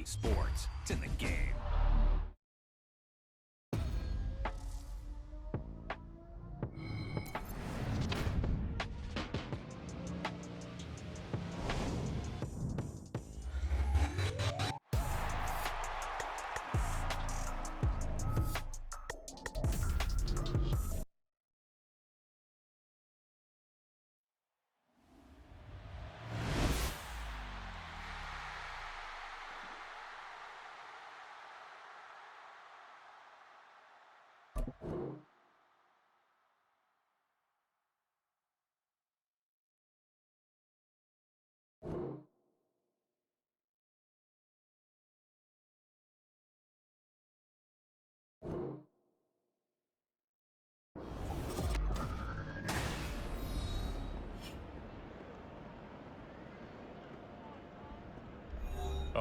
sports. It's in the game.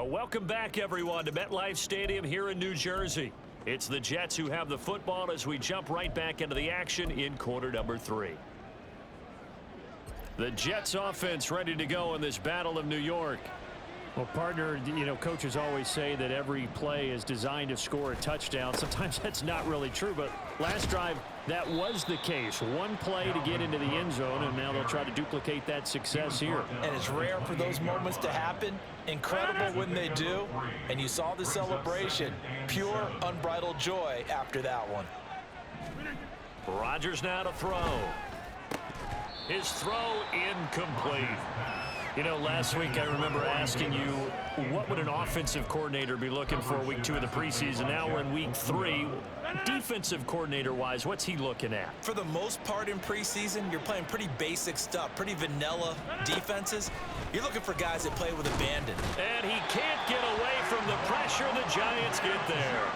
Welcome back, everyone, to MetLife Stadium here in New Jersey. It's the Jets who have the football as we jump right back into the action in quarter number 3. The Jets offense ready to go in this Battle of New York. Well, partner, coaches always say that every play is designed to score a touchdown. Sometimes that's not really true, but last drive, that was the case. One play to get into the end zone, and now they'll try to duplicate that success here. And it's rare for those moments to happen. Incredible when they do. And you saw the celebration. Pure, unbridled joy after that one. Rodgers now to throw. His throw incomplete. Last week I remember asking you, what would an offensive coordinator be looking for week 2 of the preseason? Now we're in week 3. Defensive coordinator-wise, what's he looking at? For the most part in preseason, you're playing pretty basic stuff, pretty vanilla defenses. You're looking for guys that play with abandon. And he can't get away from the pressure. The Giants get there.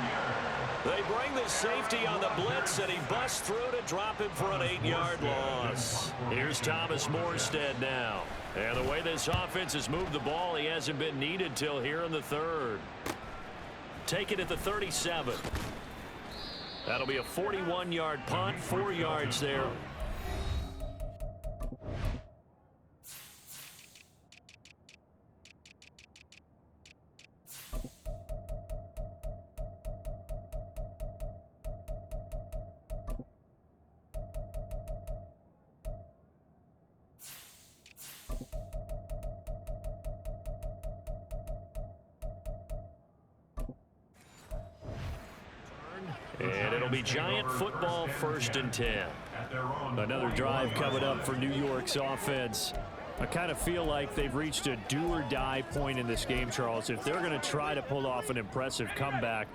They bring the safety on the blitz, and he busts through to drop him for an 8-yard loss. Here's Thomas Morstead now. And the way this offense has moved the ball, he hasn't been needed till here in the 3rd. Take it at the 37. That'll be a 41-yard punt, 4 yards there. And it'll be Giant football, 1st and 10. Another drive coming up for New York's offense. I kind of feel like they've reached a do-or-die point in this game, Charles. If they're going to try to pull off an impressive comeback,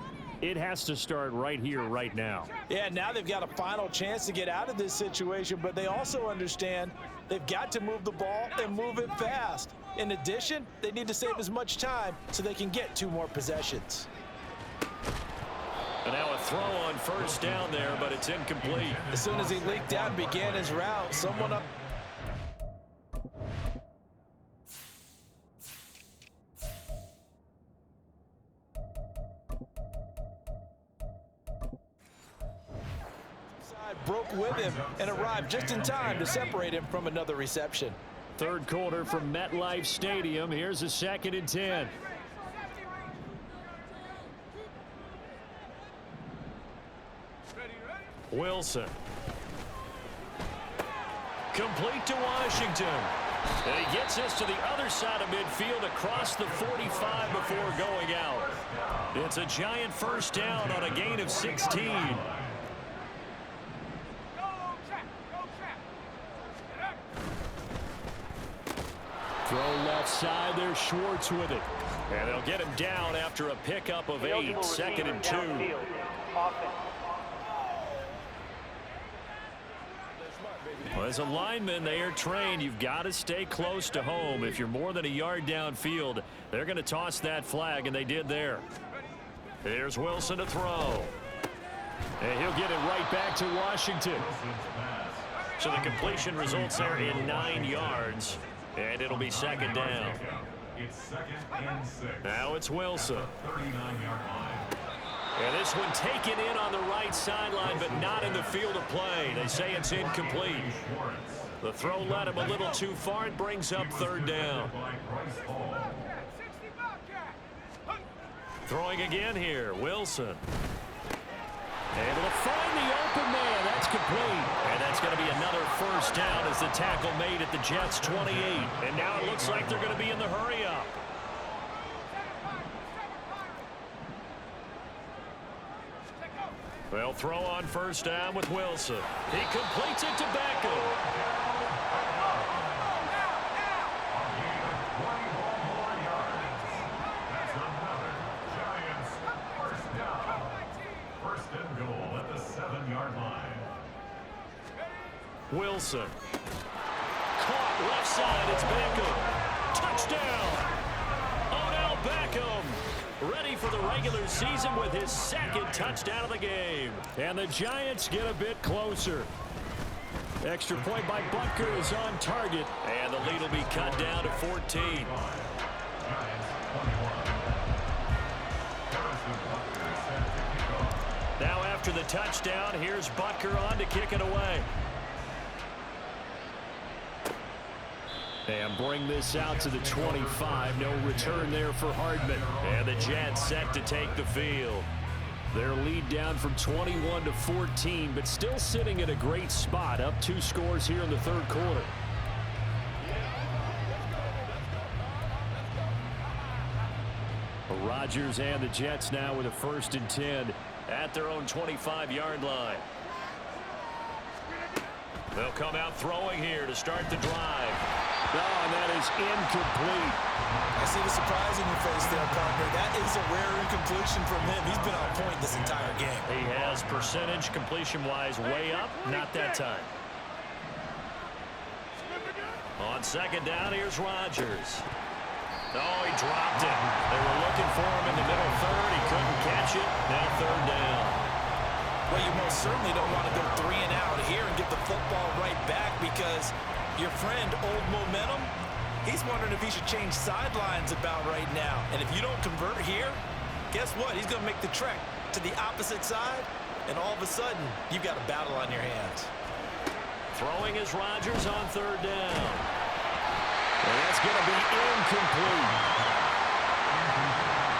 it has to start right here, right now. Yeah, now they've got a final chance to get out of this situation, but they also understand they've got to move the ball and move it fast. In addition, they need to save as much time so they can get 2 more possessions. And now a throw on 1st down there, but it's incomplete. As soon as he leaked out and began his route, someone up. Broke with him and arrived just in time to separate him from another reception. 3rd quarter from MetLife Stadium. Here's a 2nd and 10. Wilson. Complete to Washington. And he gets us to the other side of midfield across the 45 before going out. It's a Giant 1st down on a gain of 16. Throw left side there, Schwartz with it. And they'll get him down after a pickup of 8, 2nd and 2. Well, as a lineman, they are trained. You've got to stay close to home. If you're more than a yard downfield, they're going to toss that flag, and they did there. Here's Wilson to throw. And he'll get it right back to Washington. So the completion results there in 9 yards, and it'll be 2nd down. Now it's Wilson. And this one taken in on the right sideline, but not in the field of play. They say it's incomplete. The throw led him a little too far. It brings up 3rd down. Throwing again here, Wilson. Able to find the open man. That's complete. And that's going to be another first down as the tackle made at the Jets' 28. And now it looks like they're going to be in the hurry-up. They'll throw on first down with Wilson. He completes it to Beckham. Wilson. Caught left side. It's Beckham. Touchdown. Odell Beckham. Ready for the regular season with his second touchdown of the game. And the Giants get a bit closer. Extra point by Butker is on target. And the lead will be cut down to 14. Now after the touchdown, here's Butker on to kick it away. And bring this out to the 25. No return there for Hardman. And the Jets set to take the field. Their lead down from 21 to 14, but still sitting at a great spot. Up 2 scores here in the third quarter. Rodgers and the Jets now with a 1st and 10 at their own 25-yard line. They'll come out throwing here to start the drive. Oh, and that is incomplete. I see the surprise in your face there, partner. That is a rare incompletion from him. He's been on point this entire game. He has percentage completion-wise way up. Not that time. On second down, here's Rodgers. Oh, he dropped it. They were looking for him in the middle third. He couldn't catch it. Now third down. Well, you most certainly don't want to go 3 and out here and get the football right back because your friend, Old Momentum, he's wondering if he should change sidelines about right now. And if you don't convert here, guess what? He's going to make the trek to the opposite side, and all of a sudden, you've got a battle on your hands. Throwing is Rodgers on third down. And that's going to be incomplete.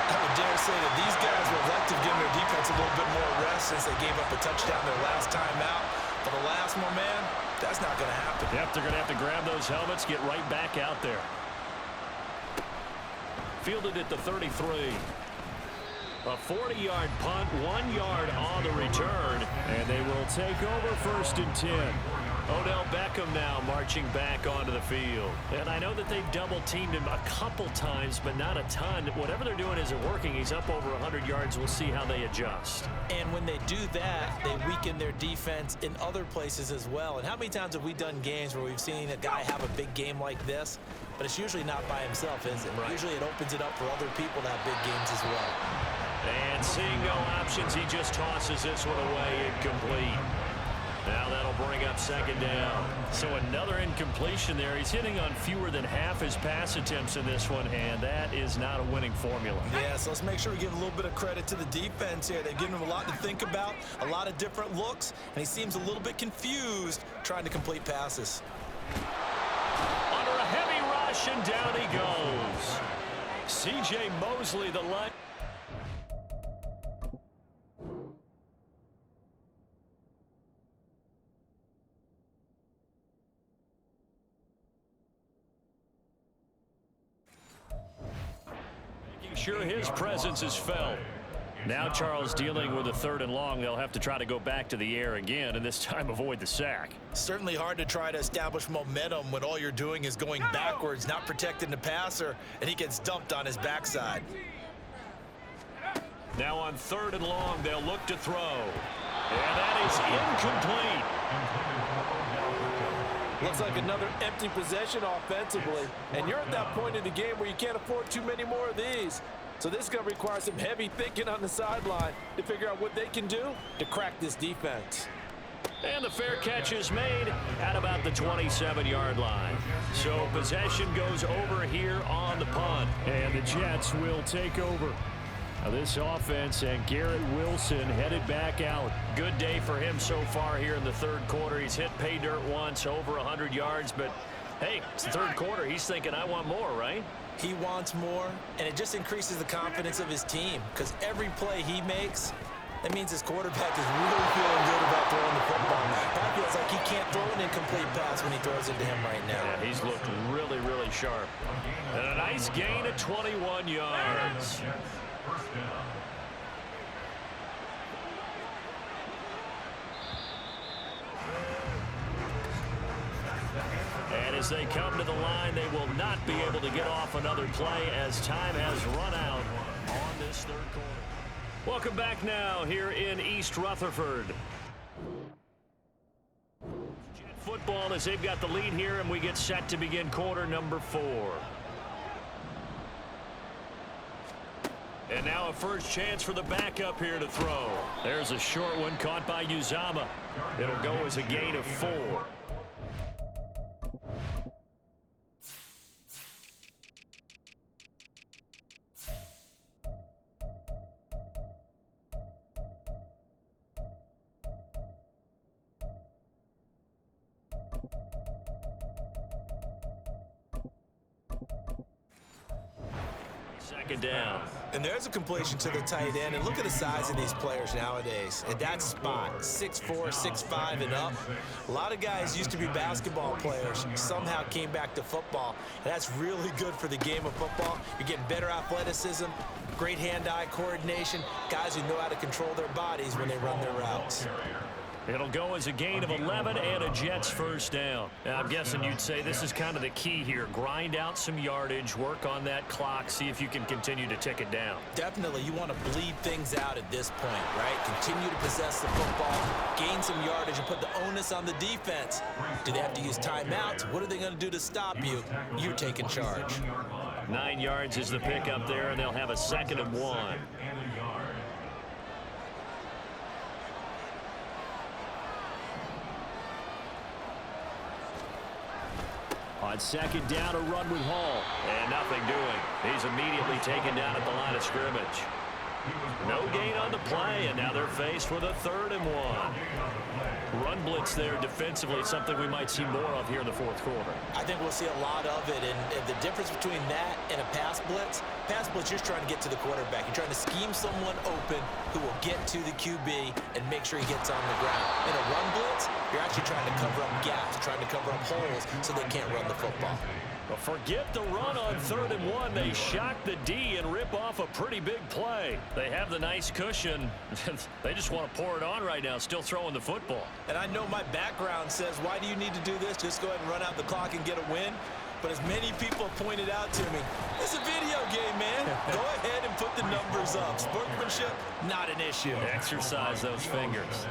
I would dare say that these guys would like to give their defense a little bit more rest since they gave up a touchdown their last time out. But alas, my man, that's not going to happen. Yep, they're going to have to grab those helmets, get right back out there. Fielded at the 33. A 40-yard punt, 1 yard on the return. And they will take over 1st and 10. Odell Beckham now marching back onto the field. And I know that they've double-teamed him a couple times, but not a ton. Whatever they're doing isn't working. He's up over 100 yards. We'll see how they adjust. And when they do that, they weaken their defense in other places as well. And how many times have we done games where we've seen a guy have a big game like this, but it's usually not by himself, is it? Right. Usually it opens it up for other people to have big games as well. And seeing no options, he just tosses this one away incomplete. Now that'll bring up second down. So another incompletion there. He's hitting on fewer than half his pass attempts in this one, and that is not a winning formula. Yeah, so let's make sure we give a little bit of credit to the defense here. They've given him a lot to think about, a lot of different looks, and he seems a little bit confused trying to complete passes. Under a heavy rush, and down he goes. C.J. Mosley, the line. Sure his presence is felt. Now Charles dealing with a 3rd and long. They'll have to try to go back to the air again, and this time avoid the sack. Certainly hard to try to establish momentum when all you're doing is going backwards, not protecting the passer, and he gets dumped on his backside. Now on 3rd and long, they'll look to throw. And that is incomplete. Looks like another empty possession offensively, and you're at that point in the game where you can't afford too many more of these. So this is going to require some heavy thinking on the sideline to figure out what they can do to crack this defense. And the fair catch is made at about the 27-yard line. So possession goes over here on the punt. And the Jets will take over. Now this offense and Garrett Wilson headed back out. Good day for him so far here in the third quarter. He's hit pay dirt once, over 100 yards, but Hey, it's the third quarter. He's thinking, I want more, right? He wants more, and it just increases the confidence of his team because every play he makes, that means his quarterback is really feeling good about throwing the football. That feels like he can't throw an incomplete pass when he throws it to him right now. Yeah, he's looked really, really sharp. And a nice gain of 21 yards. And as they come to the line, they will not be able to get off another play as time has run out on this third quarter. Welcome back now here in East Rutherford. Jet football as they've got the lead here, and we get set to begin quarter number 4. And now a first chance for the backup here to throw. There's a short one caught by Uzama. It'll go as a gain of 4. Second down. And there's a completion to the tight end. And look at the size of these players nowadays. At that spot, 6'4", 6'5", and up. A lot of guys used to be basketball players, somehow came back to football. And that's really good for the game of football. You're getting better athleticism, great hand-eye coordination, guys who know how to control their bodies when they run their routes. It'll go as a gain of 11 and a Jets first down. Now, I'm guessing you'd say this is kind of the key here. Grind out some yardage, work on that clock, see if you can continue to tick it down. Definitely, you want to bleed things out at this point, right? Continue to possess the football, gain some yardage, and put the onus on the defense. Do they have to use timeouts? What are they going to do to stop you? You're taking charge. 9 yards is the pickup there, and they'll have a 2nd and 1. On second down, a run with Hall. And nothing doing. He's immediately taken down at the line of scrimmage. No gain on the play, and now they're faced with a 3rd and 1. Run blitz there defensively, something we might see more of here in the fourth quarter. I think we'll see a lot of it, and the difference between that and a pass blitz, you're trying to get to the quarterback. You're trying to scheme someone open who will get to the QB and make sure he gets on the ground. In a run blitz, you're actually trying to cover up gaps, trying to cover up holes so they can't run the football. Well, forget the run on 3rd and 1. They shock the D and rip off a pretty big play. They have the nice cushion. They just want to pour it on right now, still throwing the football. And I know my background says, why do you need to do this? Just go ahead and run out the clock and get a win. But as many people have pointed out to me, it's a video game, man. Go ahead and put the numbers up. Sportsmanship, not an issue. Exercise those fingers.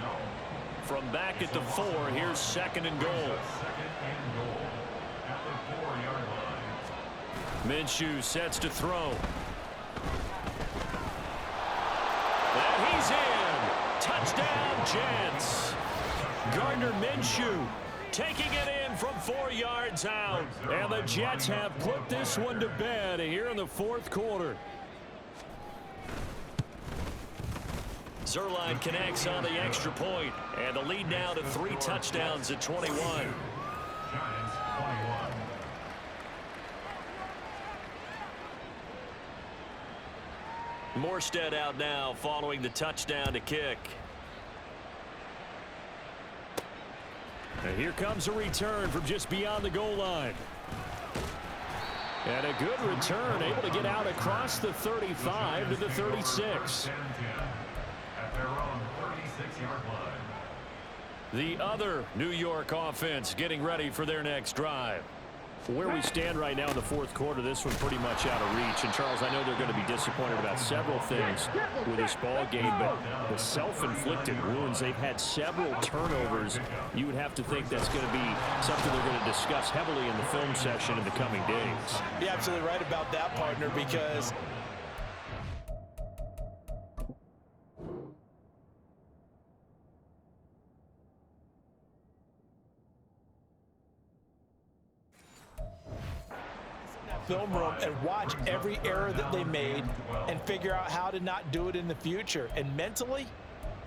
From back at the 4, here's 2nd and goal. Minshew sets to throw. And he's in. Touchdown, Jets. Gardner Minshew taking it in from 4 yards out. And the Jets have put this one to bed here in the fourth quarter. Zerline connects on the extra point. And the lead now to 3 touchdowns at 21. Morstead out now following the touchdown to kick. And here comes a return from just beyond the goal line. And a good return, able to get out across the 35 to the 36. The other New York offense getting ready for their next drive. Where we stand right now in the fourth quarter, this one's pretty much out of reach. And, Charles, I know they're going to be disappointed about several things with this ball game, but the self-inflicted wounds, they've had several turnovers. You would have to think that's going to be something they're going to discuss heavily in the film session in the coming days. You're absolutely right about that, partner, because film room and watch every error that they made and figure out how to not do it in the future. And mentally,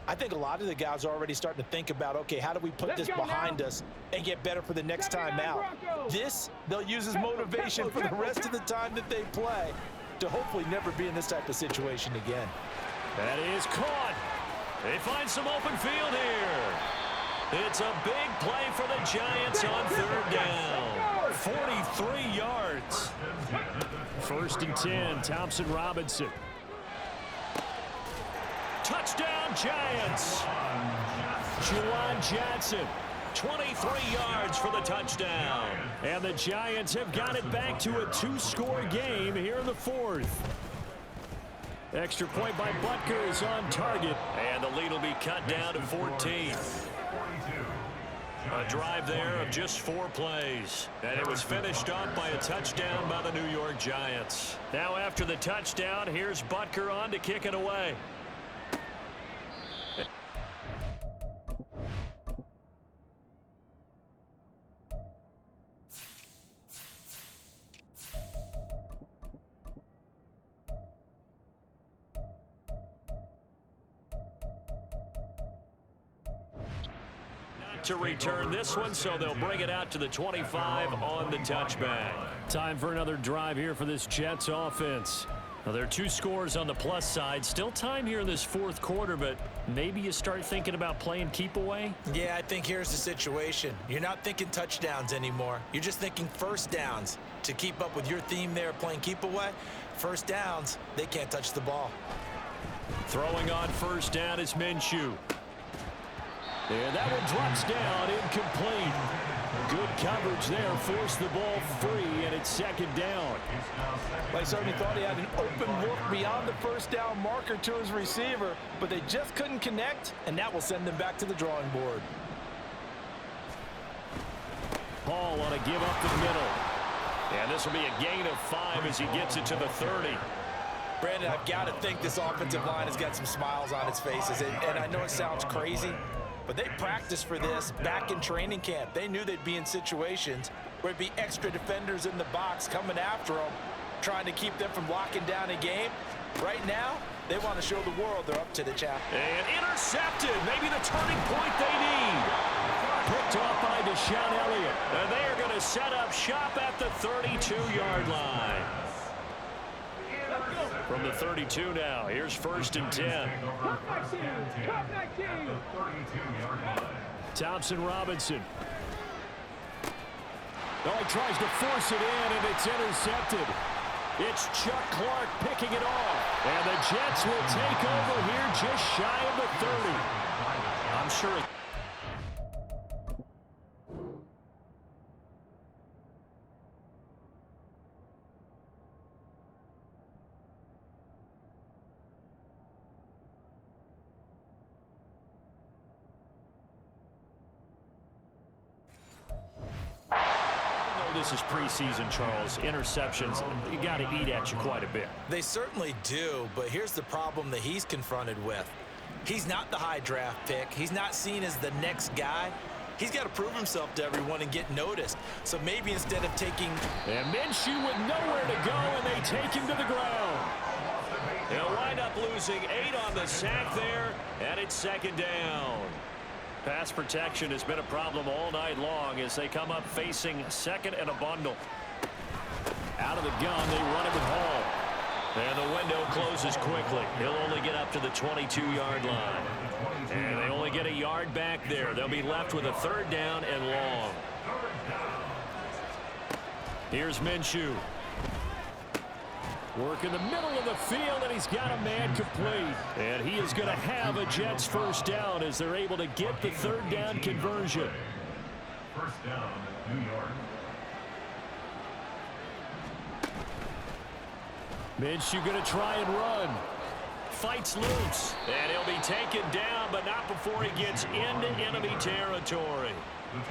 I think a lot of the guys are already starting to think about, okay, how do we put this behind us and get better for the next time out? This, they'll use as motivation for the rest of the time that they play to hopefully never be in this type of situation again. That is caught. They find some open field here. It's a big play for the Giants on third down. 43 yards. 1st and 10, Thompson Robinson. Touchdown, Giants. Juwan Johnson. 23 yards for the touchdown. And the Giants have got it back to a 2-score game here in the 4th. Extra point by Butker is on target. And the lead will be cut down to 14. A drive there of just 4 plays. And it was finished off by a touchdown by the New York Giants. Now after the touchdown, here's Butker on to kick it away. To return this one, so they'll bring it out to the 25 on the touchback. Time for another drive here for this Jets offense. Now, there are 2 scores on the plus side. Still time here in this 4th quarter, but maybe you start thinking about playing keep away? Yeah, I think here's the situation. You're not thinking touchdowns anymore. You're just thinking first downs. To keep up with your theme there, playing keep away, first downs, they can't touch the ball. Throwing on first down is Minshew. And that one drops down, incomplete. Good coverage there, forced the ball free, and it's 2nd down. They certainly thought he had an open look beyond the first down marker to his receiver, but they just couldn't connect, and that will send them back to the drawing board. Hall on a give up the middle. And this will be a gain of 5 as he gets it to the 30. Brandon, I've got to think this offensive line has got some smiles on its faces, and I know it sounds crazy, but they practiced for this back in training camp. They knew they'd be in situations where it'd be extra defenders in the box coming after them, trying to keep them from locking down a game. Right now, they want to show the world they're up to the challenge. And intercepted, maybe the turning point they need. Picked off by Deshaun Elliott. And they are going to set up shop at the 32-yard line. From the 32 now, here's 1st and 10. Thompson Robinson. Oh, he tries to force it in, and it's intercepted. It's Chuck Clark picking it off. And the Jets will take over here just shy of the 30. I'm sure. This is preseason, Charles. Interceptions, you got to eat at you quite a bit. They certainly do, but here's the problem that he's confronted with. He's not the high draft pick. He's not seen as the next guy. He's got to prove himself to everyone and get noticed. So maybe instead of taking... And Minshew with nowhere to go, and they take him to the ground. They'll wind up losing 8 on the sack there, and it's 2nd down. Pass protection has been a problem all night long as they come up facing 2nd and a bundle. Out of the gun, they run it with Hall. And the window closes quickly. He'll only get up to the 22-yard line. And they only get a yard back there. They'll be left with a 3rd down and long. Here's Minshew. Work in the middle of the field, and he's got a man complete. And he is going to have a Jets 1st down as they're able to get the 3rd down conversion. 1st down, New York. Minshew going to try and run. Fights loose. And he'll be taken down, but not before he gets into enemy territory.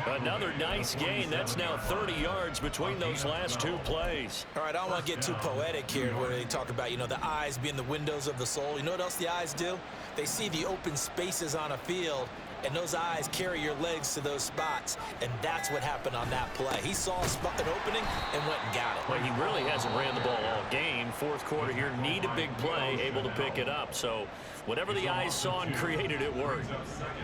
Another nice gain. That's now 30 yards between those last 2 plays. All right, I don't want to get too poetic here where they talk about, you know, the eyes being the windows of the soul. You know what else the eyes do? They see the open spaces on a field, and those eyes carry your legs to those spots, and that's what happened on that play. He saw an opening and went and got it. Well, he really hasn't ran the ball all game. Fourth quarter here, need a big play, able to pick it up. So whatever the eyes saw and created, it worked.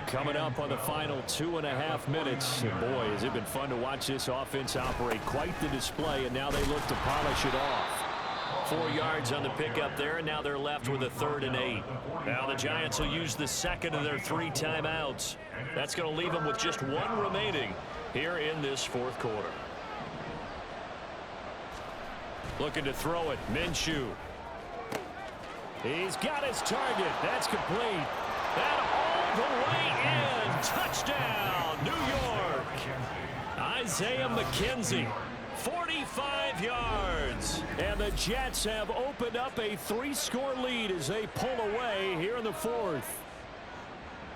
Coming up on the final 2.5 minutes. And boy, has it been fun to watch this offense operate. Quite the display, and now they look to polish it off. 4 yards on the pickup there, and now they're left with a 3rd and 8. Now the Giants will use the second of their 3 timeouts. That's going to leave them with just 1 remaining here in this fourth quarter. Looking to throw it, Minshew. He's got his target. That's complete. And all the way in. Touchdown, New York. Isaiah McKenzie. 45 yards. And the Jets have opened up a 3-score lead as they pull away here in the fourth.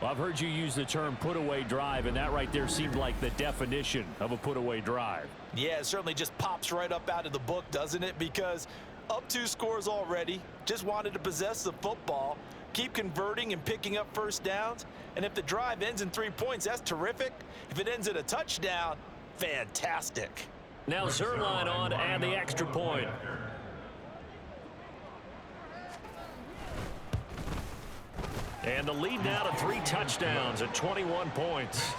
Well, I've heard you use the term put-away drive, and that right there seemed like the definition of a put-away drive. Yeah, it certainly just pops right up out of the book, doesn't it? Because up 2 scores already, just wanted to possess the football, keep converting and picking up first downs. And if the drive ends in 3 points, that's terrific. If it ends in a touchdown, fantastic. Now Zerline on to add the extra point. And the lead now to 3 touchdowns at 21 points.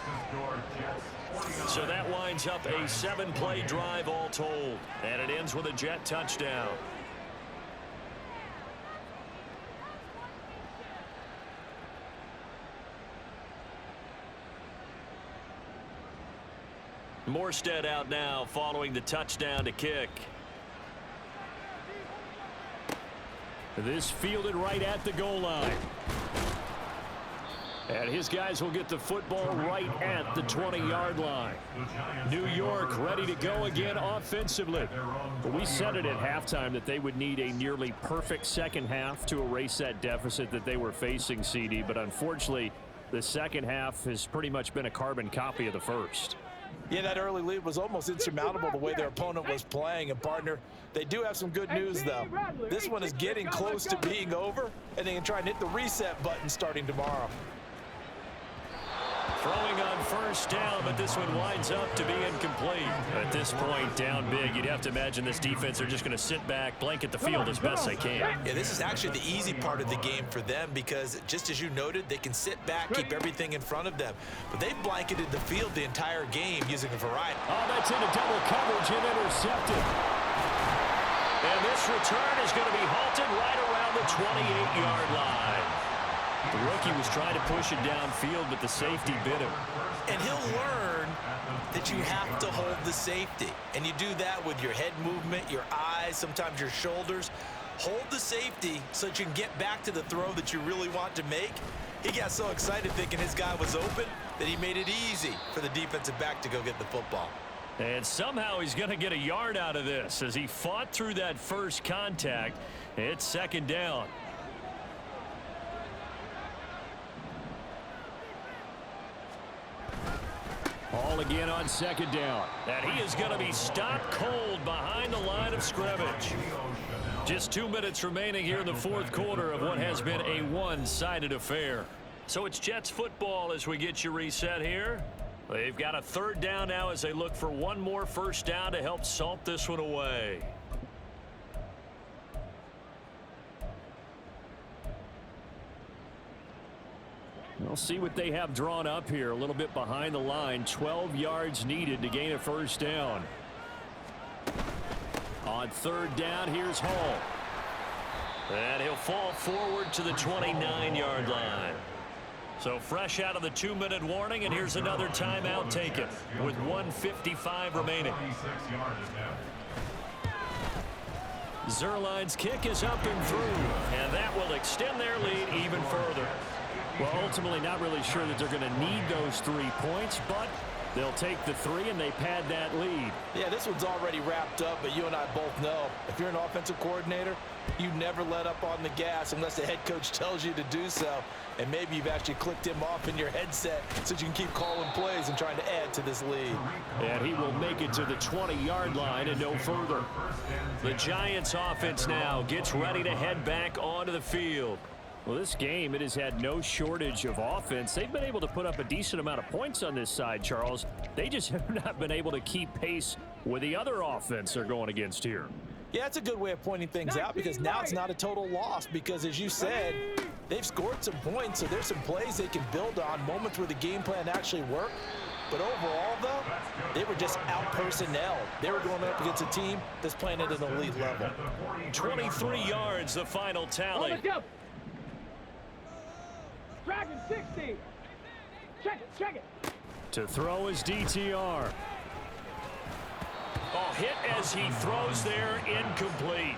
So that winds up a 7-play drive all told. And it ends with a Jet touchdown. Morstead out now following the touchdown to kick. This fielded right at the goal line. And his guys will get the football right at the 20-yard line. New York ready to go again offensively. But we said it at halftime that they would need a nearly perfect second half to erase that deficit that they were facing, CD. But unfortunately, the second half has pretty much been a carbon copy of the first. Yeah, that early lead was almost insurmountable the way their opponent was playing. And, partner, they do have some good news, though. This one is getting close to being over, and they can try and hit the reset button starting tomorrow. Throwing on first down, but this one winds up to be incomplete. At this point, down big, you'd have to imagine this defense are just going to sit back, blanket the field as best they can. Yeah, this is actually the easy part of the game for them because, just as you noted, they can sit back, keep everything in front of them. But they've blanketed the field the entire game using a variety. Oh, that's into double coverage and intercepted. And this return is going to be halted right around the 28-yard line. The rookie was trying to push it downfield, but the safety bit him. And he'll learn that you have to hold the safety. And you do that with your head movement, your eyes, sometimes your shoulders. Hold the safety so that you can get back to the throw that you really want to make. He got so excited thinking his guy was open that he made it easy for the defensive back to go get the football. And somehow he's going to get a yard out of this as he fought through that first contact. It's second down. All again on second down. And he is going to be stopped cold behind the line of scrimmage. Just 2 minutes remaining here in the fourth quarter of what has been a one-sided affair. So it's Jets football as we get you reset here. They've got a 3rd down now as they look for one more first down to help salt this one away. We'll see what they have drawn up here. A little bit behind the line. 12 yards needed to gain a first down. On 3rd down, here's Hall. And he'll fall forward to the 29-yard line. So fresh out of the 2-minute warning, and here's another timeout taken with 1:55 remaining. Zerline's kick is up and through, and that will extend their lead even further. Well, ultimately not really sure that they're going to need those 3 points, but they'll take the 3 and they pad that lead. Yeah, this one's already wrapped up, but you and I both know if you're an offensive coordinator, you never let up on the gas unless the head coach tells you to do so. And maybe you've actually clicked him off in your headset so you can keep calling plays and trying to add to this lead. And he will make it to the 20-yard line and no further. The Giants offense now gets ready to head back onto the field. Well, this game, it has had no shortage of offense. They've been able to put up a decent amount of points on this side, Charles. They just have not been able to keep pace with the other offense they're going against here. Yeah, it's a good way of pointing things out because now it's not a total loss because, as you said, they've scored some points, so there's some plays they can build on, moments where the game plan actually worked. But overall, though, they were just out-personnel. They were going up against a team that's playing at an elite level. 23 yards, the final tally. Dragon 60. Check it. To throw is DTR. Oh, hit as he throws there, incomplete.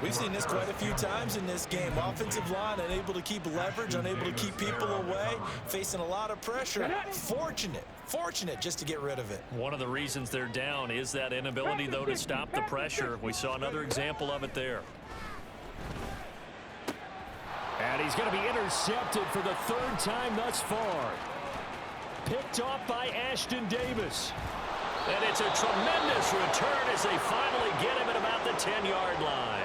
We've seen this quite a few times in this game. Offensive line unable to keep leverage, unable to keep people away, facing a lot of pressure. Fortunate just to get rid of it. One of the reasons they're down is that inability, though, to stop the pressure. We saw another example of it there. And he's going to be intercepted for the third time thus far. Picked off by Ashton Davis. And it's a tremendous return as they finally get him at about the 10-yard line.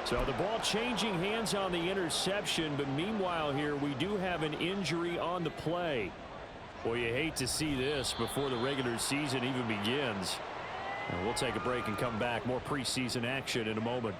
So the ball changing hands on the interception, but meanwhile here we do have an injury on the play. Boy, you hate to see this before the regular season even begins. And we'll take a break and come back. More preseason action in a moment.